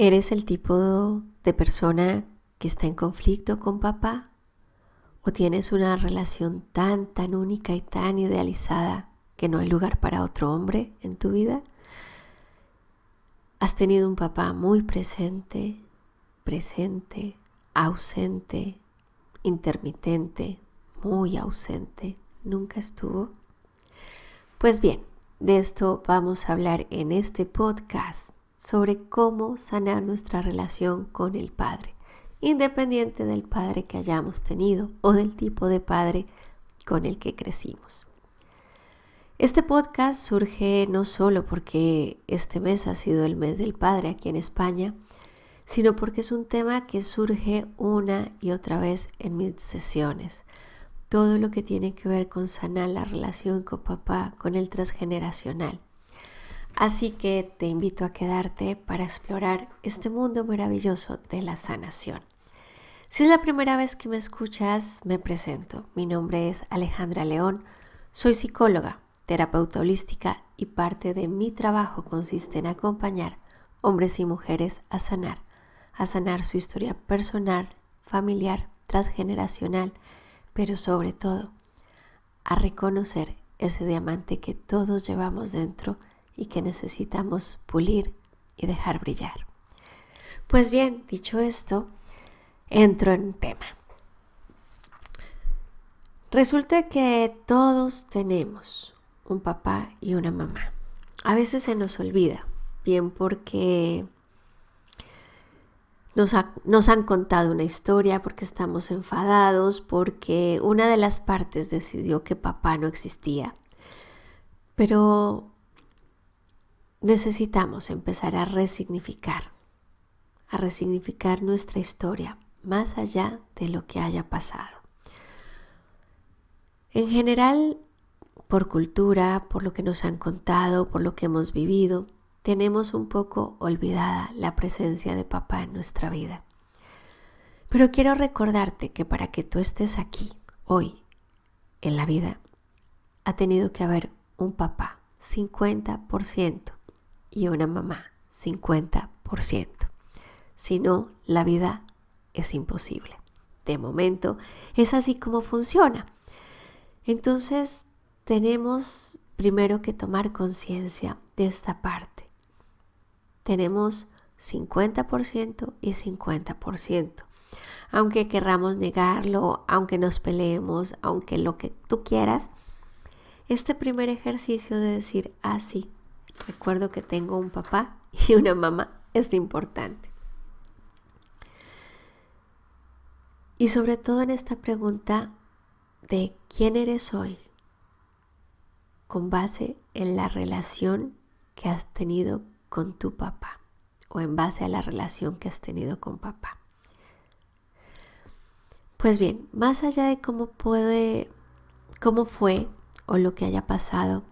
¿Eres el tipo de persona que está en conflicto con papá? ¿O tienes una relación tan única y tan idealizada que no hay lugar para otro hombre en tu vida? ¿Has tenido un papá muy presente, ausente, intermitente, muy ausente? ¿Nunca estuvo? Pues bien, de esto vamos a hablar en este podcast sobre cómo sanar nuestra relación con el Padre, independiente del padre que hayamos tenido o del tipo de padre con el que crecimos. Este podcast surge no solo porque este mes ha sido el mes del padre aquí en España, sino porque es un tema que surge una y otra vez en mis sesiones. Todo lo que tiene que ver con sanar la relación con papá, con el transgeneracional. Así que te invito a quedarte para explorar este mundo maravilloso de la sanación. Si es la primera vez que me escuchas, me presento. Mi nombre es Alejandra León, soy psicóloga, terapeuta holística y parte de mi trabajo consiste en acompañar hombres y mujeres a sanar su historia personal, familiar, transgeneracional, pero sobre todo a reconocer ese diamante que todos llevamos dentro y que necesitamos pulir y dejar brillar. Pues bien, dicho esto, entro en tema. Resulta que todos tenemos un papá y una mamá. A veces se nos olvida, bien porque nos han contado una historia, porque estamos enfadados, porque una de las partes decidió que papá no existía. Pero necesitamos empezar a resignificar nuestra historia, más allá de lo que haya pasado. En general, por cultura, por lo que nos han contado, por lo que hemos vivido, tenemos un poco olvidada la presencia de papá en nuestra vida. Pero quiero recordarte que para que tú estés aquí, hoy, en la vida, ha tenido que haber un papá, 50%, y una mamá, 50%. Si no, la vida es imposible. De momento, es así como funciona. Entonces, tenemos primero que tomar conciencia de esta parte. Tenemos 50% y 50%. Aunque querramos negarlo, aunque nos peleemos, aunque lo que tú quieras, este primer ejercicio de decir, sí, recuerdo que tengo un papá y una mamá, es importante. Y sobre todo en esta pregunta de quién eres hoy, con base en la relación que has tenido con tu papá o en base a la relación que has tenido con papá. Pues bien, más allá de cómo fue o lo que haya pasado,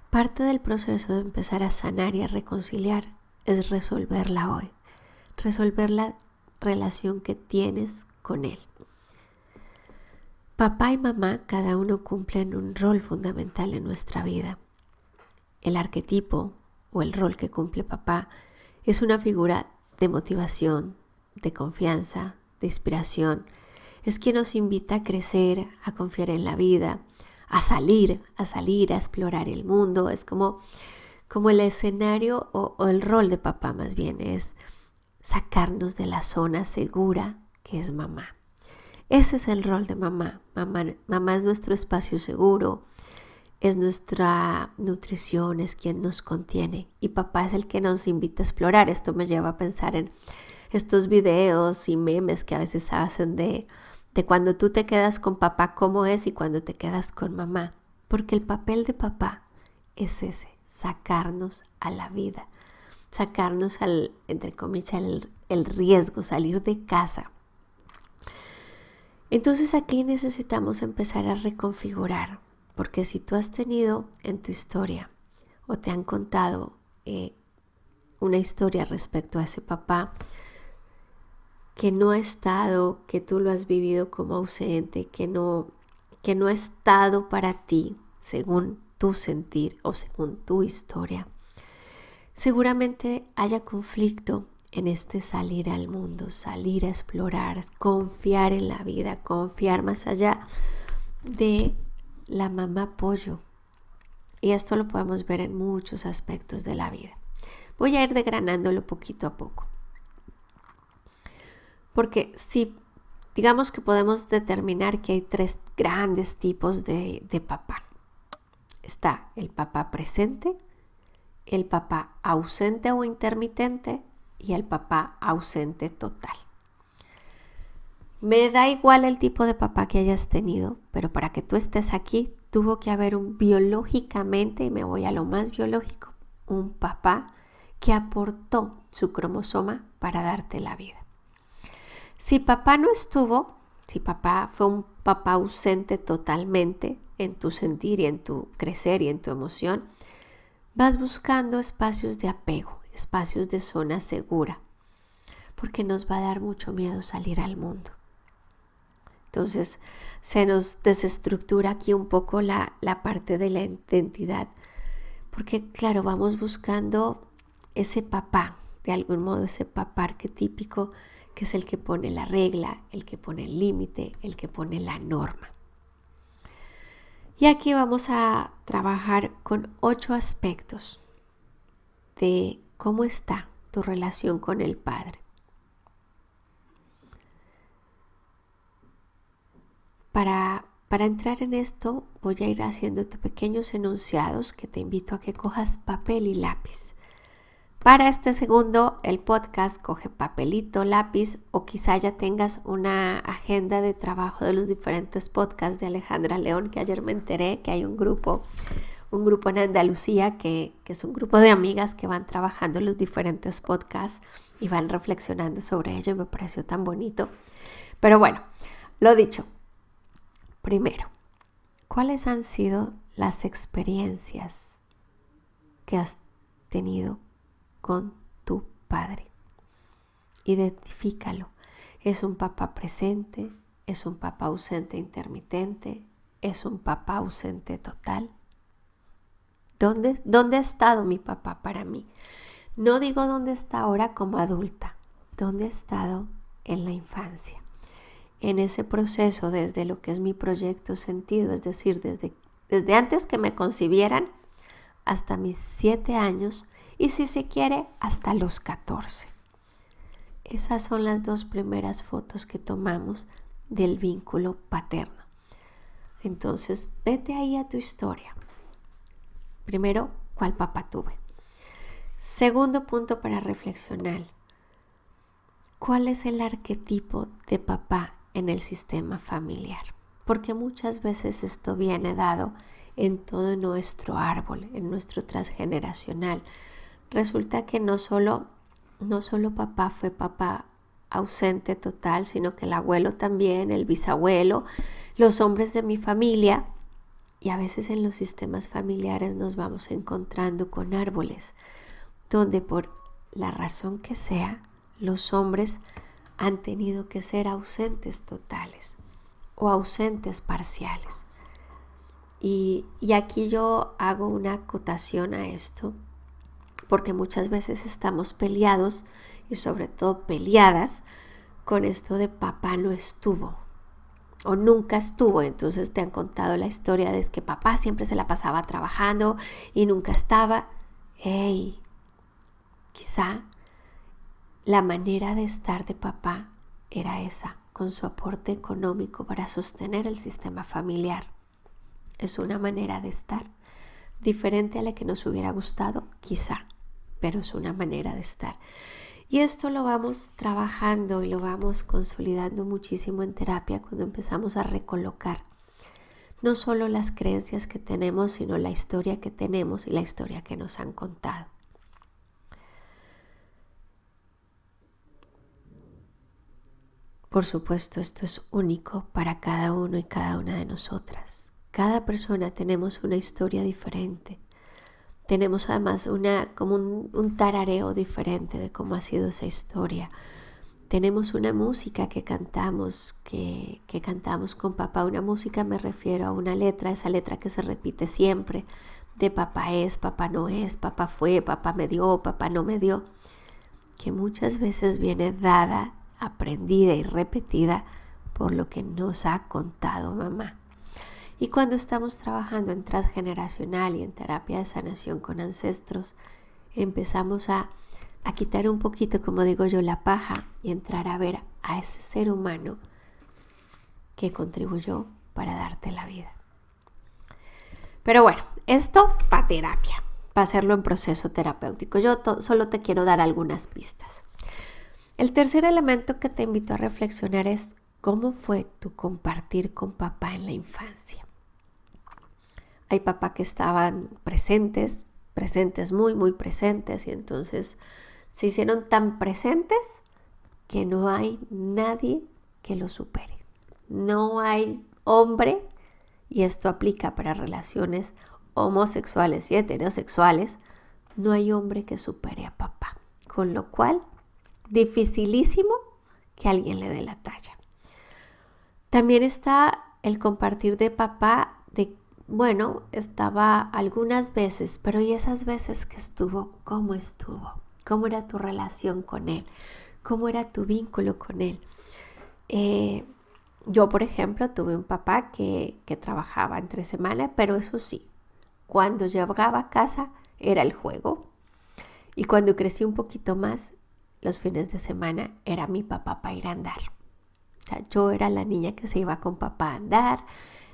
parte del proceso de empezar a sanar y a reconciliar es resolverla hoy, resolver la relación que tienes con él. Papá y mamá cada uno cumplen un rol fundamental en nuestra vida. El arquetipo o el rol que cumple papá es una figura de motivación, de confianza, de inspiración. Es quien nos invita a crecer, a confiar en la vida, a salir, a explorar el mundo. Es como el escenario o el rol de papá más bien es sacarnos de la zona segura que es mamá. Ese es el rol de mamá. Mamá es nuestro espacio seguro, es nuestra nutrición, es quien nos contiene. Y papá es el que nos invita a explorar. Esto me lleva a pensar en estos videos y memes que a veces hacen de cuando tú te quedas con papá, cómo es, y cuando te quedas con mamá. Porque el papel de papá es ese, sacarnos a la vida, sacarnos entre comillas, el riesgo, salir de casa. Entonces aquí necesitamos empezar a reconfigurar, porque si tú has tenido en tu historia o te han contado una historia respecto a ese papá que no ha estado, que tú lo has vivido como ausente, que no ha estado para ti según tu sentir o según tu historia, seguramente haya conflicto en este salir al mundo, salir a explorar, confiar en la vida, confiar más allá de la mamá pollo. Y esto lo podemos ver en muchos aspectos de la vida. Voy a ir desgranándolo poquito a poco. Porque si digamos que podemos determinar que hay 3 grandes tipos de papá. Está el papá presente, el papá ausente o intermitente y el papá ausente total. Me da igual el tipo de papá que hayas tenido, pero para que tú estés aquí tuvo que haber biológicamente, y me voy a lo más biológico, un papá que aportó su cromosoma para darte la vida. Si papá no estuvo, si papá fue un papá ausente totalmente en tu sentir y en tu crecer y en tu emoción, vas buscando espacios de apego, espacios de zona segura, porque nos va a dar mucho miedo salir al mundo. Entonces se nos desestructura aquí un poco la parte de la identidad, porque claro, vamos buscando ese papá, de algún modo ese papá arquetípico que es el que pone la regla, el que pone el límite, el que pone la norma. Y aquí vamos a trabajar con 8 aspectos de cómo está tu relación con el Padre. Para entrar en esto voy a ir haciéndote pequeños enunciados que te invito a que cojas papel y lápiz. Para este segundo, el podcast, coge papelito, lápiz o quizá ya tengas una agenda de trabajo de los diferentes podcasts de Alejandra León, que ayer me enteré que hay un grupo en Andalucía que es un grupo de amigas que van trabajando los diferentes podcasts y van reflexionando sobre ello y me pareció tan bonito. Pero bueno, lo dicho, primero, ¿cuáles han sido las experiencias que has tenido con tu padre? Identifícalo. ¿Es un papá presente? ¿Es un papá ausente intermitente? ¿Es un papá ausente total? ¿Dónde ha estado mi papá para mí? No digo dónde está ahora como adulta. ¿Dónde ha estado en la infancia? En ese proceso desde lo que es mi proyecto sentido, es decir, desde antes que me concibieran hasta mis 7 años y si se quiere hasta los 14. Esas son las 2 primeras fotos que tomamos del vínculo paterno. Entonces, vete ahí a tu historia. Primero, ¿cuál papá tuve? Segundo punto para reflexionar. ¿Cuál es el arquetipo de papá en el sistema familiar? Porque muchas veces esto viene dado en todo nuestro árbol, en nuestro transgeneracional. Resulta que no solo papá fue papá ausente total, sino que el abuelo también, el bisabuelo, los hombres de mi familia. Y a veces en los sistemas familiares nos vamos encontrando con árboles donde por la razón que sea, los hombres han tenido que ser ausentes totales o ausentes parciales. Y aquí yo hago una acotación a esto, porque muchas veces estamos peleados y sobre todo peleadas con esto de papá no estuvo o nunca estuvo. Entonces te han contado la historia de que papá siempre se la pasaba trabajando y nunca estaba. Quizá la manera de estar de papá era esa, con su aporte económico para sostener el sistema familiar. Es una manera de estar diferente a la que nos hubiera gustado, quizá, pero es una manera de estar. Y esto lo vamos trabajando y lo vamos consolidando muchísimo en terapia cuando empezamos a recolocar no solo las creencias que tenemos, sino la historia que tenemos y la historia que nos han contado. Por supuesto, esto es único para cada uno y cada una de nosotras. Cada persona tenemos una historia diferente. Tenemos además como un tarareo diferente de cómo ha sido esa historia. Tenemos una música que cantamos con papá. Una música me refiero a una letra, esa letra que se repite siempre, de papá es, papá no es, papá fue, papá me dio, papá no me dio. que muchas veces viene dada, aprendida y repetida por lo que nos ha contado mamá. Y cuando estamos trabajando en transgeneracional y en terapia de sanación con ancestros, empezamos a quitar un poquito, como digo yo, la paja y entrar a ver a ese ser humano que contribuyó para darte la vida. Pero bueno, esto para terapia, para hacerlo en proceso terapéutico. Yo solo te quiero dar algunas pistas. El tercer elemento que te invito a reflexionar es cómo fue tu compartir con papá en la infancia. Hay papás que estaban presentes, muy, muy presentes, y entonces se hicieron tan presentes que no hay nadie que lo supere. No hay hombre, y esto aplica para relaciones homosexuales y heterosexuales, no hay hombre que supere a papá. Con lo cual, dificilísimo que alguien le dé la talla. También está el compartir de papá, estaba algunas veces, pero ¿y esas veces que estuvo? ¿Cómo estuvo? ¿Cómo era tu relación con él? ¿Cómo era tu vínculo con él? Yo, por ejemplo, tuve un papá que trabajaba entre semana, pero eso sí, cuando llegaba a casa era el juego. Y cuando crecí un poquito más, los fines de semana era mi papá para ir a andar. O sea, yo era la niña que se iba con papá a andar.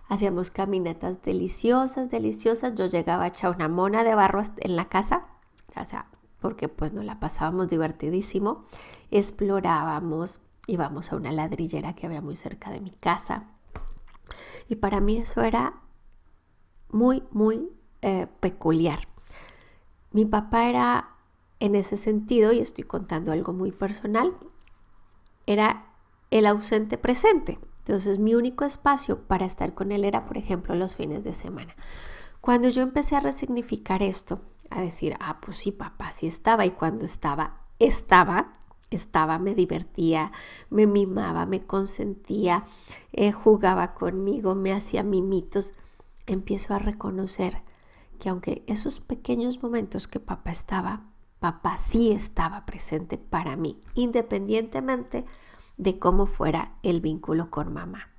Hacíamos caminatas deliciosas. Yo llegaba hecha una mona de barro en la casa, o sea, porque pues nos la pasábamos divertidísimo. Explorábamos, íbamos a una ladrillera que había muy cerca de mi casa. Y para mí eso era muy, muy peculiar. Mi papá era, en ese sentido, y estoy contando algo muy personal, era el ausente presente. Entonces mi único espacio para estar con él era, por ejemplo, los fines de semana. Cuando yo empecé a resignificar esto, a decir, pues sí, papá sí estaba, y cuando estaba, me divertía, me mimaba, me consentía, jugaba conmigo, me hacía mimitos, empiezo a reconocer que aunque esos pequeños momentos que papá sí estaba presente para mí, independientemente de cómo fuera el vínculo con mamá.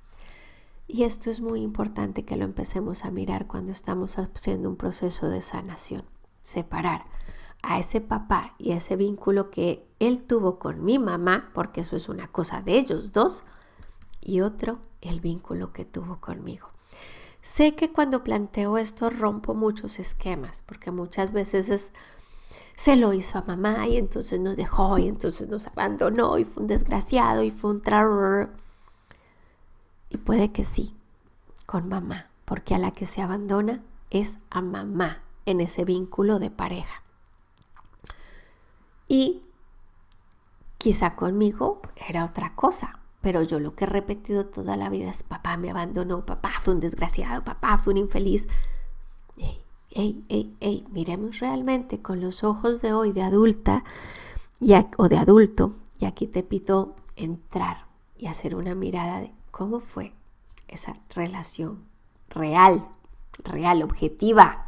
Y esto es muy importante que lo empecemos a mirar cuando estamos haciendo un proceso de sanación. Separar a ese papá y a ese vínculo que él tuvo con mi mamá, porque eso es una cosa de ellos dos, y otro, el vínculo que tuvo conmigo. Sé que cuando planteo esto rompo muchos esquemas, porque muchas veces se lo hizo a mamá y entonces nos dejó y entonces nos abandonó y fue un desgraciado y fue un Y puede que sí, con mamá, porque a la que se abandona es a mamá en ese vínculo de pareja. Y quizá conmigo era otra cosa, pero yo lo que he repetido toda la vida es: papá me abandonó, papá fue un desgraciado, papá fue un infeliz. Miremos realmente con los ojos de hoy de adulta o de adulto, y aquí te pido entrar y hacer una mirada de cómo fue esa relación real, objetiva.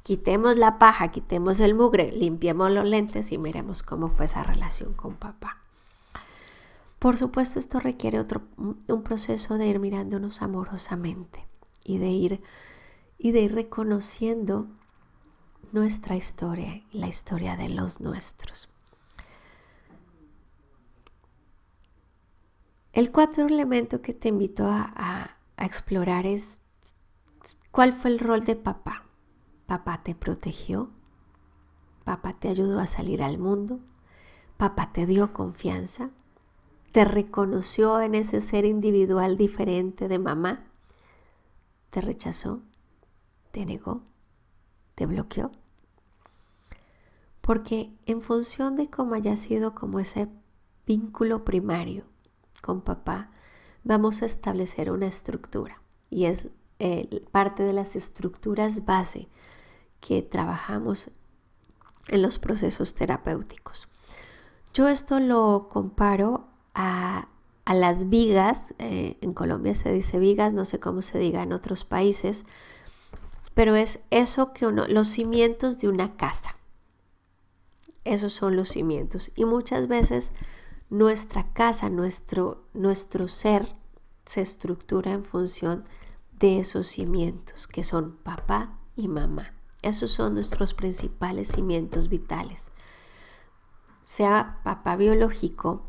Quitemos la paja, quitemos el mugre, limpiemos los lentes y miremos cómo fue esa relación con papá. Por supuesto, esto requiere un proceso de ir mirándonos amorosamente y de ir reconociendo nuestra historia y la historia de los nuestros. El cuarto elemento que te invito a explorar es: ¿cuál fue el rol de papá? ¿Papá te protegió? ¿Papá te ayudó a salir al mundo? ¿Papá te dio confianza? ¿Te reconoció en ese ser individual diferente de mamá? ¿Te rechazó? ¿Te negó? ¿Te bloqueó? Porque en función de cómo haya sido como ese vínculo primario con papá, vamos a establecer una estructura, y es parte de las estructuras base que trabajamos en los procesos terapéuticos. Yo esto lo comparo a las vigas. En Colombia se dice vigas, no sé cómo se diga en otros países, pero es eso que los cimientos de una casa. Esos son los cimientos. Y muchas veces nuestra casa, nuestro ser se estructura en función de esos cimientos que son papá y mamá. Esos son nuestros principales cimientos vitales. Sea papá biológico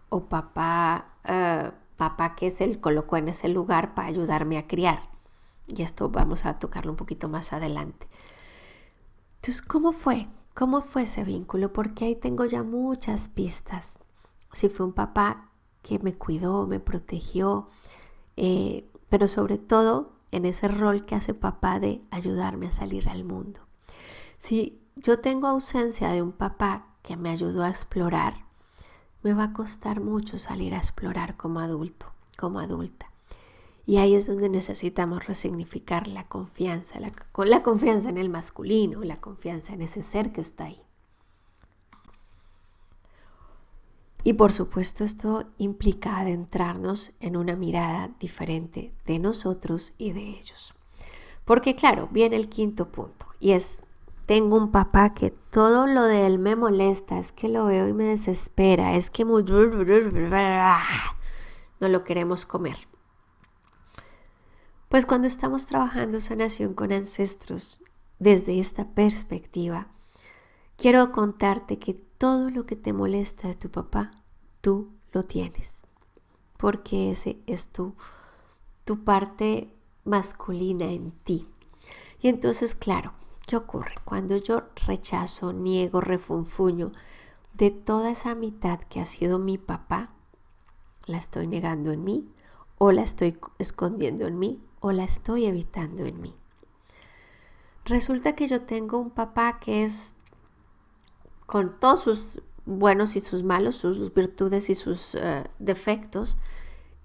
o papá que se le colocó en ese lugar para ayudarme a criar. Y esto vamos a tocarlo un poquito más adelante. Entonces, ¿cómo fue? ¿Cómo fue ese vínculo? Porque ahí tengo ya muchas pistas. Si fue un papá que me cuidó, me protegió, pero sobre todo en ese rol que hace papá de ayudarme a salir al mundo. Si yo tengo ausencia de un papá que me ayudó a explorar, me va a costar mucho salir a explorar como adulto, como adulta. Y ahí es donde necesitamos resignificar la confianza, la confianza en el masculino, la confianza en ese ser que está ahí. Y por supuesto esto implica adentrarnos en una mirada diferente de nosotros y de ellos. Porque claro, viene el quinto punto y es, tengo un papá que todo lo de él me molesta, es que lo veo y me desespera, es que no lo queremos comer. Pues cuando estamos trabajando sanación con ancestros desde esta perspectiva, quiero contarte que todo lo que te molesta de tu papá, tú lo tienes. Porque ese es tu parte masculina en ti. Y entonces, claro, ¿qué ocurre? Cuando yo rechazo, niego, refunfuño de toda esa mitad que ha sido mi papá, la estoy negando en mí, o la estoy escondiendo en mí, o la estoy evitando en mí. Resulta que yo tengo un papá que es, con todos sus buenos y sus malos, sus virtudes y sus defectos,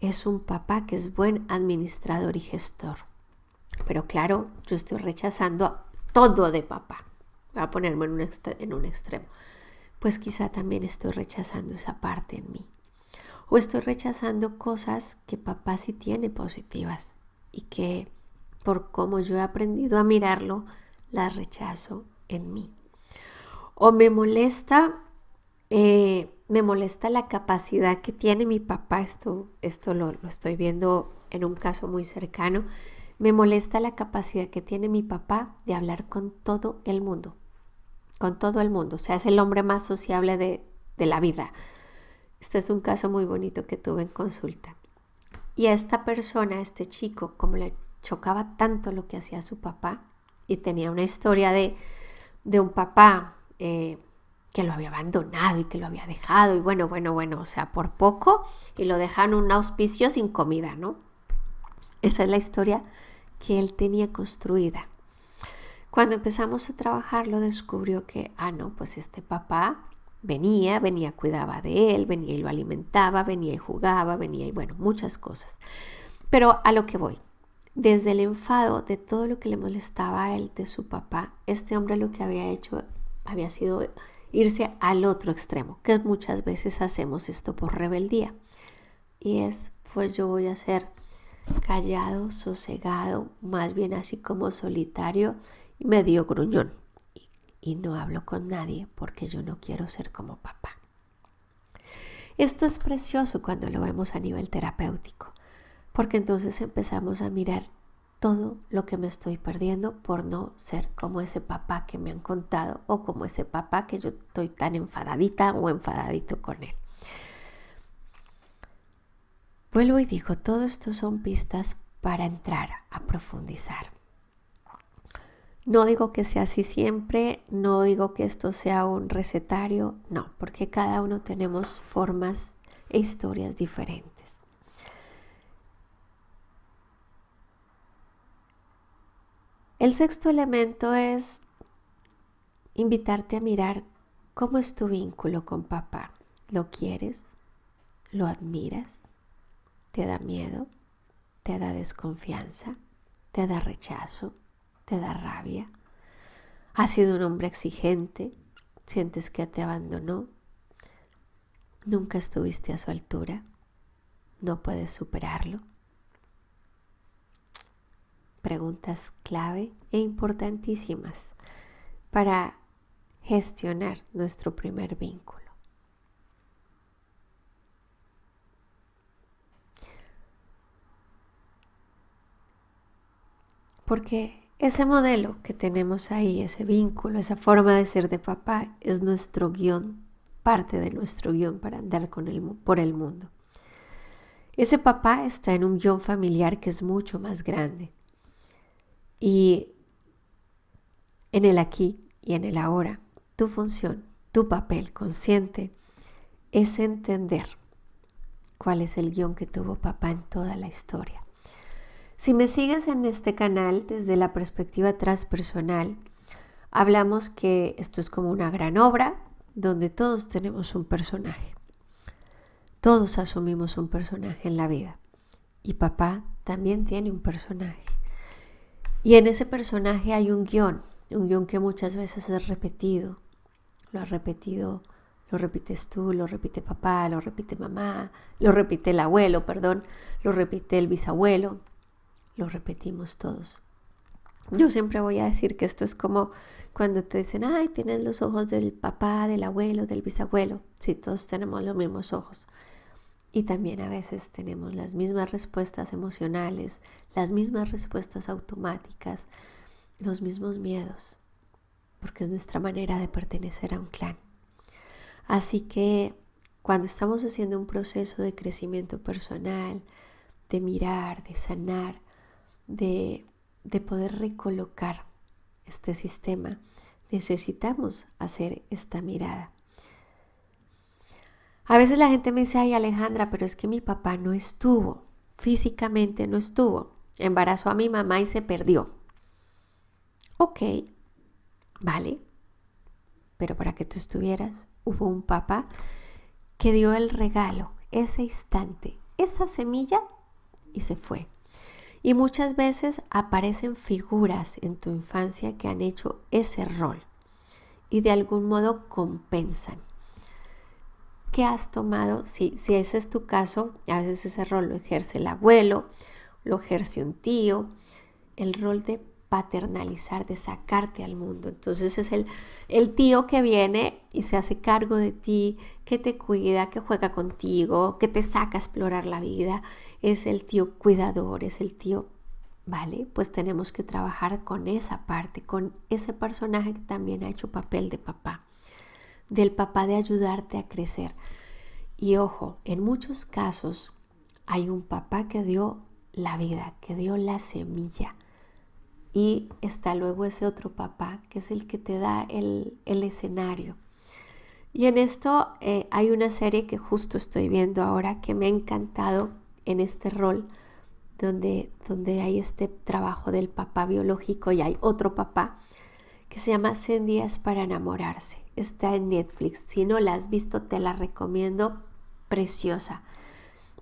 es un papá que es buen administrador y gestor. Pero claro, yo estoy rechazando todo de papá. Voy a ponerme en un extremo. Pues quizá también estoy rechazando esa parte en mí. O estoy rechazando cosas que papá sí tiene positivas y que por cómo yo he aprendido a mirarlo, las rechazo en mí. O me molesta la capacidad que tiene mi papá, esto lo estoy viendo en un caso muy cercano, me molesta la capacidad que tiene mi papá de hablar con todo el mundo, o sea, es el hombre más sociable de la vida. Este es un caso muy bonito que tuve en consulta. Y a esta persona, este chico, como le chocaba tanto lo que hacía su papá, y tenía una historia de un papá que lo había abandonado y que lo había dejado, y bueno, o sea, por poco, y lo dejan un auspicio sin comida, ¿no? Esa es la historia que él tenía construida. Cuando empezamos a trabajarlo, descubrió que, no, pues este papá venía, cuidaba de él, venía y lo alimentaba, venía y jugaba, venía y bueno, muchas cosas. Pero a lo que voy, desde el enfado de todo lo que le molestaba a él de su papá, este hombre lo que había hecho había sido irse al otro extremo, que muchas veces hacemos esto por rebeldía. Y es, pues yo voy a ser callado, sosegado, más bien así como solitario y medio gruñón. Y no hablo con nadie porque yo no quiero ser como papá. Esto es precioso cuando lo vemos a nivel terapéutico, porque entonces empezamos a mirar todo lo que me estoy perdiendo por no ser como ese papá que me han contado o como ese papá que yo estoy tan enfadadita o enfadadito con él. Vuelvo y digo, todo esto son pistas para entrar a profundizar. No digo que sea así siempre, no digo que esto sea un recetario, no, porque cada uno tenemos formas e historias diferentes. El sexto elemento es invitarte a mirar cómo es tu vínculo con papá. ¿Lo quieres? ¿Lo admiras? ¿Te da miedo? ¿Te da desconfianza? ¿Te da rechazo? ¿Te da rabia? ¿Has sido un hombre exigente? ¿Sientes que te abandonó? ¿Nunca estuviste a su altura? ¿No puedes superarlo? Preguntas clave e importantísimas para gestionar nuestro primer vínculo. Porque ese modelo que tenemos ahí, ese vínculo, esa forma de ser de papá, es nuestro guión, parte de nuestro guión para andar por el mundo. Ese papá está en un guión familiar que es mucho más grande. Y en el aquí y en el ahora, tu función, tu papel consciente es entender cuál es el guión que tuvo papá en toda la historia. Si me sigues en este canal desde la perspectiva transpersonal, hablamos que esto es como una gran obra donde todos tenemos un personaje. Todos asumimos un personaje en la vida. Y papá también tiene un personaje. Y en ese personaje hay un guión que muchas veces es repetido. Lo repites tú, lo repite papá, lo repite mamá, lo repite el abuelo, lo repite el bisabuelo. Lo repetimos todos. Yo siempre voy a decir que esto es como cuando te dicen, ay, tienes los ojos del papá, del abuelo, del bisabuelo. Sí, todos tenemos los mismos ojos. Y también a veces tenemos las mismas respuestas emocionales, las mismas respuestas automáticas, los mismos miedos, porque es nuestra manera de pertenecer a un clan. Así que cuando estamos haciendo un proceso de crecimiento personal, de mirar, de sanar, de poder recolocar este sistema, necesitamos hacer esta mirada. A veces la gente me dice, ay Alejandra, pero es que mi papá no estuvo, físicamente no estuvo, embarazó a mi mamá y se perdió. Ok, vale, pero para que tú estuvieras, hubo un papá que dio el regalo, ese instante, esa semilla y se fue. Y muchas veces aparecen figuras en tu infancia que han hecho ese rol y de algún modo compensan. ¿Qué has tomado? Si ese es tu caso, a veces ese rol lo ejerce el abuelo, lo ejerce un tío, el rol de paternalizar, de sacarte al mundo. Entonces es el tío que viene y se hace cargo de ti, que te cuida, que juega contigo, que te saca a explorar la vida. Es el tío cuidador, es el tío, ¿vale? Pues tenemos que trabajar con esa parte, con ese personaje que también ha hecho papel de papá, del papá de ayudarte a crecer. Y ojo, en muchos casos hay un papá que dio la vida, que dio la semilla. Y está luego ese otro papá que es el que te da el escenario. Y en esto hay una serie que justo estoy viendo ahora que me ha encantado en este rol donde hay este trabajo del papá biológico y hay otro papá que se llama 100 días para enamorarse. Está en Netflix. Si no la has visto, te la recomiendo. Preciosa.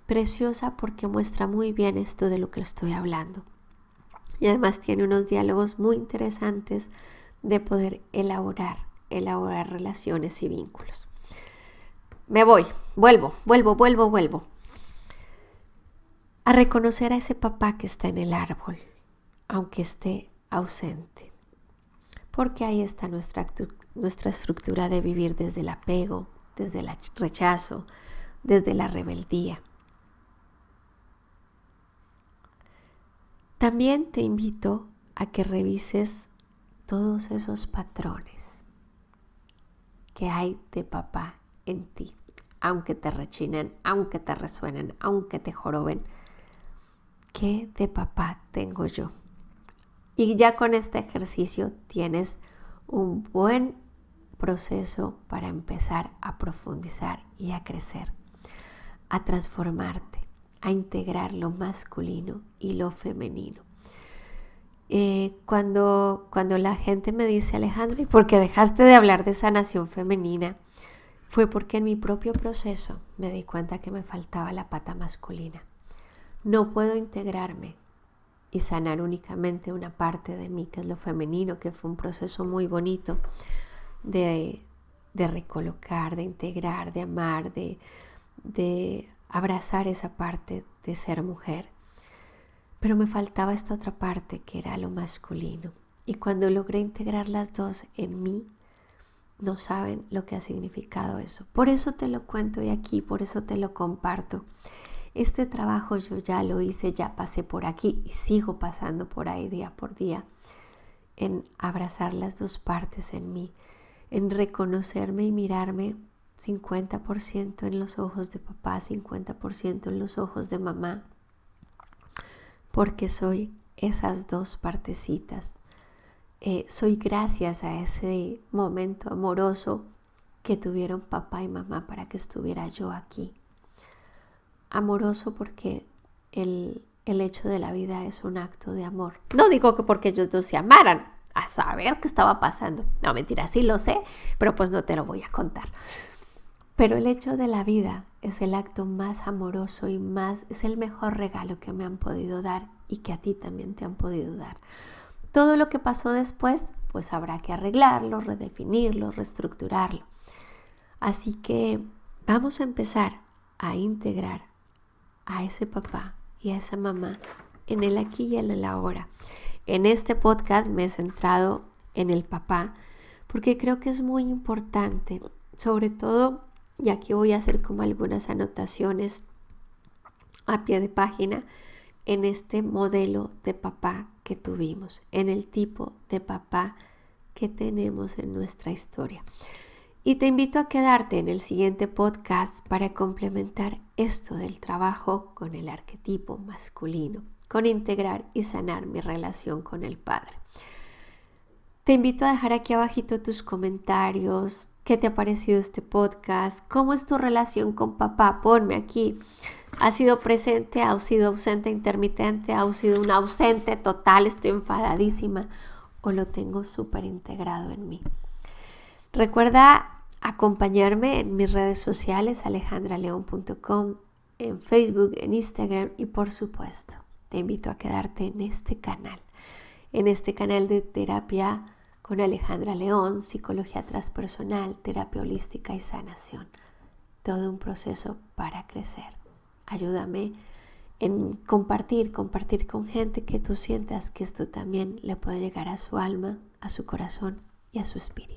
Preciosa porque muestra muy bien esto de lo que estoy hablando. Y además tiene unos diálogos muy interesantes de poder elaborar relaciones y vínculos. Me voy, vuelvo a reconocer a ese papá que está en el árbol, aunque esté ausente. Porque ahí está nuestra estructura de vivir desde el apego, desde el rechazo, desde la rebeldía. También te invito a que revises todos esos patrones que hay de papá en ti, aunque te rechinen, aunque te resuenen, aunque te joroben. ¿Qué de papá tengo yo? Y ya con este ejercicio tienes un buen proceso para empezar a profundizar y a crecer, a transformarte, a integrar lo masculino y lo femenino. Cuando la gente me dice, Alejandra, ¿y por qué dejaste de hablar de sanación femenina? Fue porque en mi propio proceso me di cuenta que me faltaba la pata masculina. No puedo integrarme y sanar únicamente una parte de mí, que es lo femenino, que fue un proceso muy bonito de recolocar, de integrar, de amar, de abrazar esa parte de ser mujer. Pero me faltaba esta otra parte que era lo masculino. Y cuando logré integrar las dos en mí, no saben lo que ha significado eso. Por eso te lo cuento hoy aquí, por eso te lo comparto. Este trabajo yo ya lo hice, ya pasé por aquí y sigo pasando por ahí día por día, en abrazar las dos partes en mí, en reconocerme y mirarme 50% en los ojos de papá, 50% en los ojos de mamá, porque soy esas dos partecitas. Soy gracias a ese momento amoroso que tuvieron papá y mamá para que estuviera yo aquí. Amoroso porque el hecho de la vida es un acto de amor. No digo que porque ellos dos se amaran, a saber qué estaba pasando. No, mentira, sí lo sé, pero pues no te lo voy a contar. Pero el hecho de la vida es el acto más amoroso y es el mejor regalo que me han podido dar y que a ti también te han podido dar. Todo lo que pasó después, pues habrá que arreglarlo, redefinirlo, reestructurarlo. Así que vamos a empezar a integrar a ese papá y a esa mamá en el aquí y en el ahora. En este podcast me he centrado en el papá porque creo que es muy importante, sobre todo, y aquí voy a hacer como algunas anotaciones a pie de página, en este modelo de papá que tuvimos, en el tipo de papá que tenemos en nuestra historia. Y te invito a quedarte en el siguiente podcast para complementar esto del trabajo con el arquetipo masculino, con integrar y sanar mi relación con el padre. Te invito a dejar aquí abajito tus comentarios, qué te ha parecido este podcast, cómo es tu relación con papá, ponme aquí. ¿Ha sido presente? ¿Ha sido ausente, intermitente? ¿Ha sido un ausente total? Estoy enfadadísima. ¿O lo tengo súper integrado en mí? Recuerda acompañarme en mis redes sociales, alejandraleon.com, en Facebook, en Instagram y por supuesto, te invito a quedarte en este canal de terapia con Alejandra León, psicología transpersonal, terapia holística y sanación. Todo un proceso para crecer. Ayúdame en compartir con gente que tú sientas que esto también le puede llegar a su alma, a su corazón y a su espíritu.